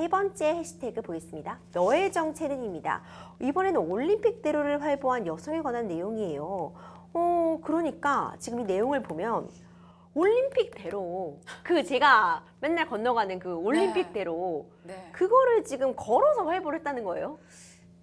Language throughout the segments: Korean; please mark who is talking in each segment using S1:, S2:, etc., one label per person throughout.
S1: 세 번째 해시태그 보겠습니다. 너의 정체는입니다. 이번에는 올림픽대로를 활보한 여성에 관한 내용이에요. 그러니까 지금 이 내용을 보면 올림픽대로, 제가 맨날 건너가는 그 올림픽대로,
S2: 네.
S1: 그거를 지금 걸어서 활보를 했다는 거예요.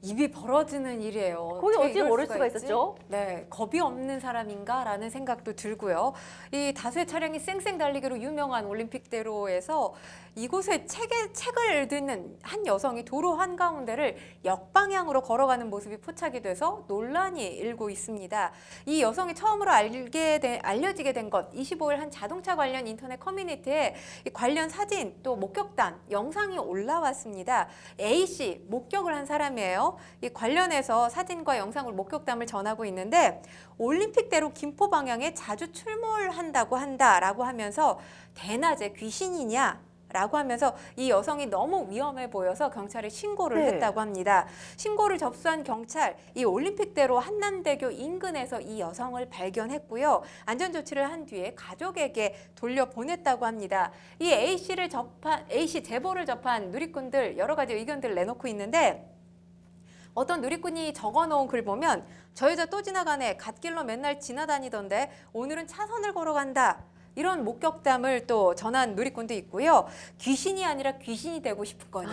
S2: 입이 벌어지는 일이에요.
S1: 거기
S2: 어떻게
S1: 어찌
S2: 이럴
S1: 모를 수가
S2: 있지?
S1: 있었죠?
S2: 네, 겁이 없는 사람인가라는 생각도 들고요. 이 다수의 차량이 쌩쌩 달리기로 유명한 올림픽대로에서 이곳에 책을 듣는 한 여성이 도로 한가운데를 역방향으로 걸어가는 모습이 포착이 돼서 논란이 일고 있습니다. 이 여성이 처음으로 알려지게 된 것, 25일 한 자동차 관련 인터넷 커뮤니티에 이 관련 사진 또 목격담, 영상이 올라왔습니다. A씨, 목격을 한 사람이에요. 이 관련해서 사진과 영상을 목격담을 전하고 있는데 올림픽대로 김포 방향에 자주 출몰한다고 한다라고 하면서 대낮에 귀신이냐? 라고 하면서 이 여성이 너무 위험해 보여서 경찰에 신고를 했다고 합니다. 신고를 접수한 경찰, 이 올림픽대로 한남대교 인근에서 이 여성을 발견했고요. 안전조치를 한 뒤에 가족에게 돌려보냈다고 합니다. 이 A씨 제보를 접한 누리꾼들 여러 가지 의견들을 내놓고 있는데 어떤 누리꾼이 적어놓은 글 보면 저 여자 또 지나가네. 갓길로 맨날 지나다니던데 오늘은 차선을 걸어간다. 이런 목격담을 또 전한 누리꾼도 있고요. 귀신이 아니라 귀신이 되고 싶은 거냐.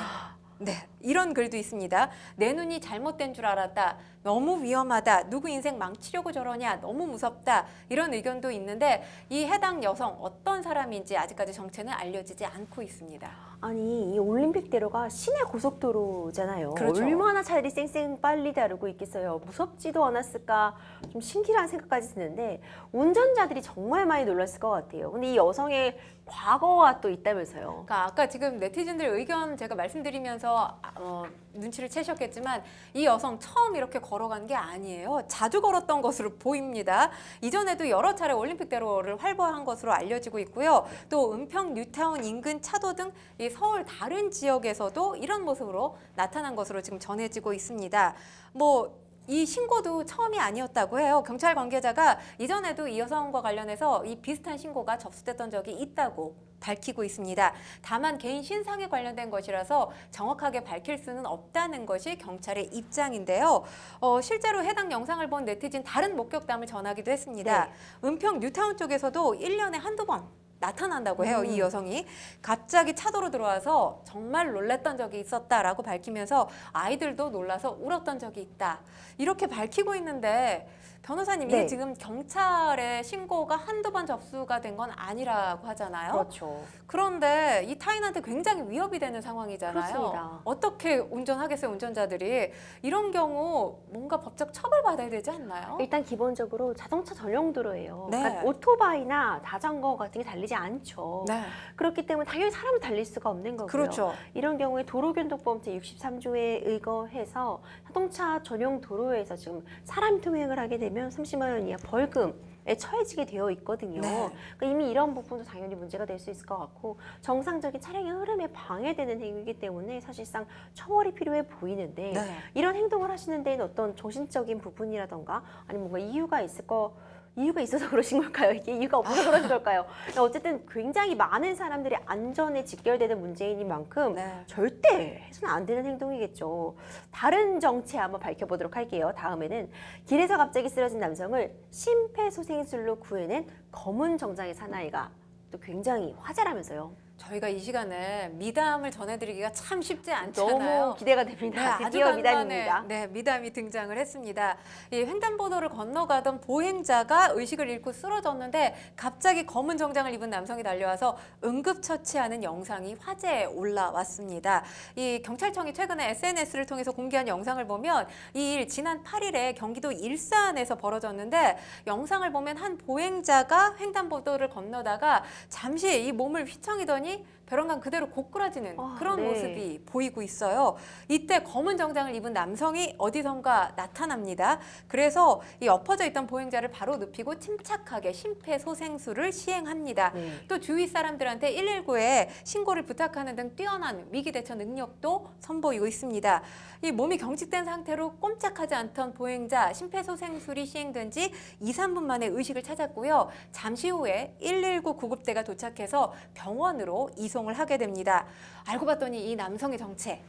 S2: 네, 이런 글도 있습니다. 내 눈이 잘못된 줄 알았다. 너무 위험하다. 누구 인생 망치려고 저러냐. 너무 무섭다. 이런 의견도 있는데 이 해당 여성 어떤 사람인지 아직까지 정체는 알려지지 않고 있습니다.
S1: 아니, 이 올림픽대로가 시내 고속도로잖아요.
S2: 그렇죠.
S1: 얼마나 차들이 쌩쌩 빨리 다루고 있겠어요. 무섭지도 않았을까 좀 신기한 생각까지 드는데 운전자들이 정말 많이 놀랐을 것 같아요. 근데 이 여성의 과거가 또 있다면서요.
S2: 그러니까 아까 지금 네티즌들 의견 제가 말씀드리면서 눈치를 채셨겠지만 이 여성 처음 이렇게 걸어간 게 아니에요. 자주 걸었던 것으로 보입니다. 이전에도 여러 차례 올림픽대로를 활보한 것으로 알려지고 있고요. 또 은평 뉴타운 인근 차도 등 이 서울 다른 지역에서도 이런 모습으로 나타난 것으로 지금 전해지고 있습니다. 이 신고도 처음이 아니었다고 해요. 경찰 관계자가 이전에도 이 여성과 관련해서 이 비슷한 신고가 접수됐던 적이 있다고 밝히고 있습니다. 다만 개인 신상에 관련된 것이라서 정확하게 밝힐 수는 없다는 것이 경찰의 입장인데요. 실제로 해당 영상을 본 네티즌 다른 목격담을 전하기도 했습니다.
S1: 네.
S2: 은평 뉴타운 쪽에서도 1년에 한두 번 나타난다고 해요. 이 여성이 갑자기 차도로 들어와서 정말 놀랐던 적이 있었다라고 밝히면서 아이들도 놀라서 울었던 적이 있다. 이렇게 밝히고 있는데 변호사님, 이게
S1: 네.
S2: 지금 경찰의 신고가 한두 번 접수가 된 건 아니라고 하잖아요.
S1: 그렇죠.
S2: 그런데 이 타인한테 굉장히 위협이 되는 상황이잖아요.
S1: 그렇습니다.
S2: 어떻게 운전하겠어요, 운전자들이. 이런 경우 뭔가 법적 처벌받아야 되지 않나요?
S1: 일단 기본적으로 자동차 전용 도로예요.
S2: 네.
S1: 그러니까 오토바이나 자전거 같은 게 달리지 않죠.
S2: 네.
S1: 그렇기 때문에 당연히 사람은 달릴 수가 없는 거고요.
S2: 그렇죠.
S1: 이런 경우에 도로교통법 제63조에 의거해서 자동차 전용 도로에서 지금 사람 통행을 하게 되면 30만 원 이하 벌금에 처해지게 되어 있거든요.
S2: 네.
S1: 그러니까 이미 이런 부분도 당연히 문제가 될 수 있을 것 같고 정상적인 차량의 흐름에 방해되는 행위이기 때문에 사실상 처벌이 필요해 보이는데
S2: 네.
S1: 이런 행동을 하시는 데는 어떤 정신적인 부분이라던가 아니면 뭔가 이유가 있어서 그러신 걸까요? 이게 이유가 없어서 그러신 걸까요? 어쨌든 굉장히 많은 사람들이 안전에 직결되는 문제인 만큼
S2: 네.
S1: 절대 해서는 안 되는 행동이겠죠. 다른 정체 한번 밝혀보도록 할게요. 다음에는 길에서 갑자기 쓰러진 남성을 심폐소생술로 구해낸 검은 정장의 사나이가 또 굉장히 화제라면서요.
S2: 저희가 이 시간에 미담을 전해드리기가 참 쉽지 않잖아요.
S1: 너무 기대가 됩니다.
S2: 네,
S1: 드디어
S2: 아주
S1: 미담입니다.
S2: 간만에 네, 미담이 등장을 했습니다. 이 횡단보도를 건너가던 보행자가 의식을 잃고 쓰러졌는데 갑자기 검은 정장을 입은 남성이 달려와서 응급처치하는 영상이 화제에 올라왔습니다. 이 경찰청이 최근에 SNS를 통해서 공개한 영상을 보면 이 일 지난 8일에 경기도 일산에서 벌어졌는데 영상을 보면 한 보행자가 횡단보도를 건너다가 잠시 이 몸을 휘청이더니 벼랑간 그대로 고꾸라지는 그런
S1: 네.
S2: 모습이 보이고 있어요. 이때 검은 정장을 입은 남성이 어디선가 나타납니다. 그래서 이 엎어져 있던 보행자를 바로 눕히고 침착하게 심폐소생술을 시행합니다.
S1: 네.
S2: 또 주위 사람들한테 119에 신고를 부탁하는 등 뛰어난 위기 대처 능력도 선보이고 있습니다. 이 몸이 경직된 상태로 꼼짝하지 않던 보행자 심폐소생술이 시행된 지 2, 3분 만에 의식을 찾았고요. 잠시 후에 119 구급대가 도착해서 병원으로 경찰로 이송을 하게 됩니다. 알고 봤더니 이 남성의 정체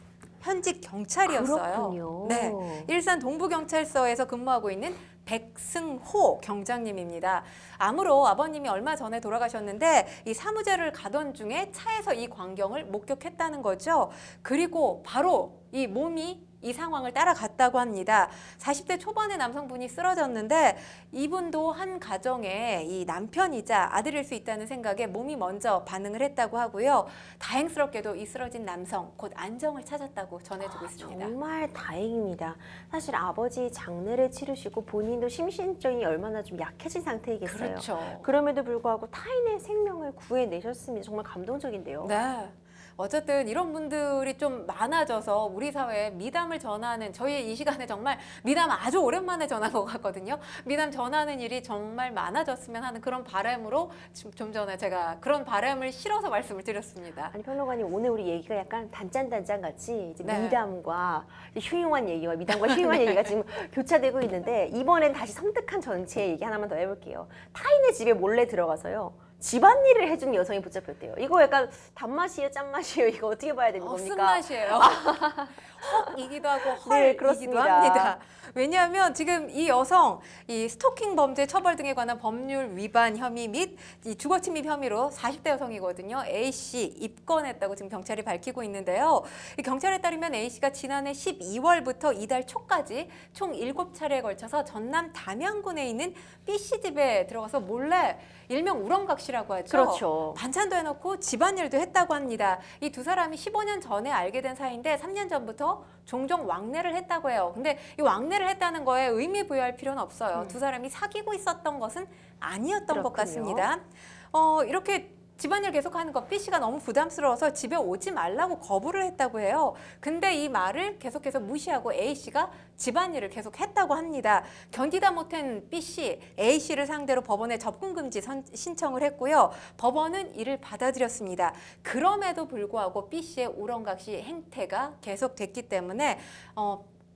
S2: 현직 경찰이었어요.
S1: 그렇군요.
S2: 네, 일산 동부경찰서에서 근무하고 있는 백승호 경장님입니다. 암으로 아버님이 얼마 전에 돌아가셨는데 이 사무제를 가던 중에 차에서 이 광경을 목격했다는 거죠. 그리고 바로 이 몸이 이 상황을 따라갔다고 합니다. 40대 초반의 남성분이 쓰러졌는데 이분도 한 가정의 이 남편이자 아들일 수 있다는 생각에 몸이 먼저 반응을 했다고 하고요. 다행스럽게도 이 쓰러진 남성 곧 안정을 찾았다고 전해지고 있습니다.
S1: 정말 다행입니다. 사실 아버지 장례를 치르시고 본인도 심신적이 얼마나 좀 약해진 상태이겠어요.
S2: 그렇죠.
S1: 그럼에도 불구하고 타인의 생명을 구해내셨습니다. 정말 감동적인데요.
S2: 네. 어쨌든 이런 분들이 좀 많아져서 우리 사회에 미담을 전하는 저희 이 시간에 정말 미담 아주 오랜만에 전한 것 같거든요. 미담 전하는 일이 정말 많아졌으면 하는 그런 바람으로 좀 전에 제가 그런 바람을 실어서 말씀을 드렸습니다.
S1: 아니 평론가님 오늘 우리 얘기가 약간 단짠단짠 같이 이제
S2: 네.
S1: 미담과 흉흉한 얘기와 미담과 흉흉한 얘기가 지금 교차되고 있는데 이번엔 다시 섬뜩한 정치의 얘기 하나만 더 해볼게요. 타인의 집에 몰래 들어가서요. 집안일을 해준 여성이 붙잡혔대요. 이거 약간 단맛이에요, 짠맛이에요. 이거 어떻게 봐야 되는 겁니까?
S2: 쓴맛이에요. 헉이기도 하고
S1: 네,
S2: 헐이기도
S1: 그렇습니다.
S2: 합니다. 왜냐하면 지금 이 여성 이 스토킹 범죄 처벌 등에 관한 법률 위반 혐의 및 이 주거 침입 혐의로 40대 여성이거든요. A 씨 입건했다고 지금 경찰이 밝히고 있는데요. 이 경찰에 따르면 A 씨가 지난해 12월부터 이달 초까지 총 7차례에 걸쳐서 전남 담양군에 있는 B 씨 집에 들어가서 몰래 일명 우렁각시라고 하죠.
S1: 그렇죠.
S2: 반찬도 해놓고 집안일도 했다고 합니다. 이 두 사람이 15년 전에 알게 된 사이인데 3년 전부터 종종 왕래를 했다고 해요. 근데 이 왕래를 했다는 거에 의미 부여할 필요는 없어요. 두 사람이 사귀고 있었던 것은 아니었던 것
S1: 그렇군요.
S2: 같습니다. 이렇게 집안일 계속하는 거 B 씨가 너무 부담스러워서 집에 오지 말라고 거부를 했다고 해요. 근데 이 말을 계속해서 무시하고 A 씨가 집안일을 계속 했다고 합니다. 견디다 못한 B 씨, A 씨를 상대로 법원에 접근 금지 신청을 했고요. 법원은 이를 받아들였습니다. 그럼에도 불구하고 B 씨의 우렁각시 행태가 계속됐기 때문에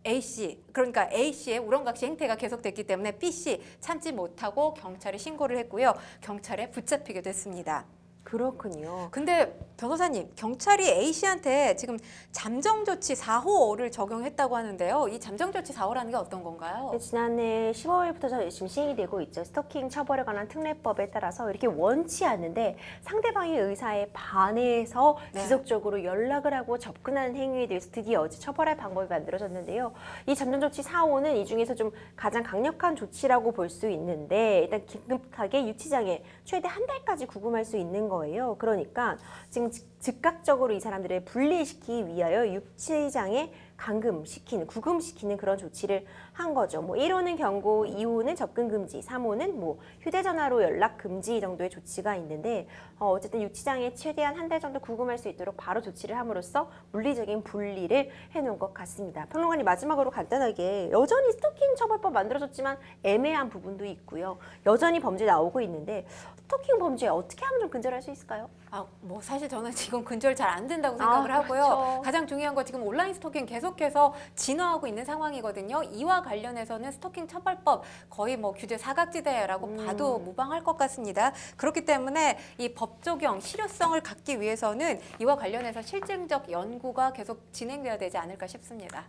S2: A 씨, 그러니까 A 씨의 우렁각시 행태가 계속됐기 때문에 B 씨 참지 못하고 경찰에 신고를 했고요. 경찰에 붙잡히게 됐습니다.
S1: 그렇군요.
S2: 근데 변호사님, 경찰이 A 씨한테 지금 잠정조치 4호를 적용했다고 하는데요. 이 잠정조치 4호라는 게 어떤 건가요?
S1: 네, 지난해 15일부터 지금 시행이 되고 있죠. 스토킹 처벌에 관한 특례법에 따라서 이렇게 원치 않는데 상대방의 의사에 반해서
S2: 네.
S1: 지속적으로 연락을 하고 접근하는 행위에 대해서 드디어 어제 처벌할 방법이 만들어졌는데요. 이 잠정조치 4호는 이 중에서 좀 가장 강력한 조치라고 볼 수 있는데 일단 긴급하게 유치장에 최대 한 달까지 구금할 수 있는 거예요. 그러니까 지금 즉각적으로 이 사람들을 분리시키기 위하여 유치장에 감금시키는, 구금시키는 그런 조치를 한 거죠. 뭐 1호는 경고, 2호는 접근 금지, 3호는 뭐 휴대전화로 연락 금지 정도의 조치가 있는데 어쨌든 유치장에 최대한 한 달 정도 구금할 수 있도록 바로 조치를 함으로써 물리적인 분리를 해놓은 것 같습니다. 평론가님 마지막으로 간단하게 여전히 스토킹 처벌법 만들어졌지만 애매한 부분도 있고요. 여전히 범죄 나오고 있는데 스토킹 범죄 어떻게 하면 좀 근절할 수 있을까요?
S2: 뭐 사실 저는 지금 근절 잘 안 된다고 생각을 하고요.
S1: 그렇죠.
S2: 가장 중요한 거 지금 온라인 스토킹 계속해서 진화하고 있는 상황이거든요. 이와 관련해서는 스토킹 처벌법 거의 뭐 규제 사각지대라고 봐도 무방할 것 같습니다. 그렇기 때문에 이 법 적용 실효성을 갖기 위해서는 이와 관련해서 실증적 연구가 계속 진행돼야 되지 않을까 싶습니다.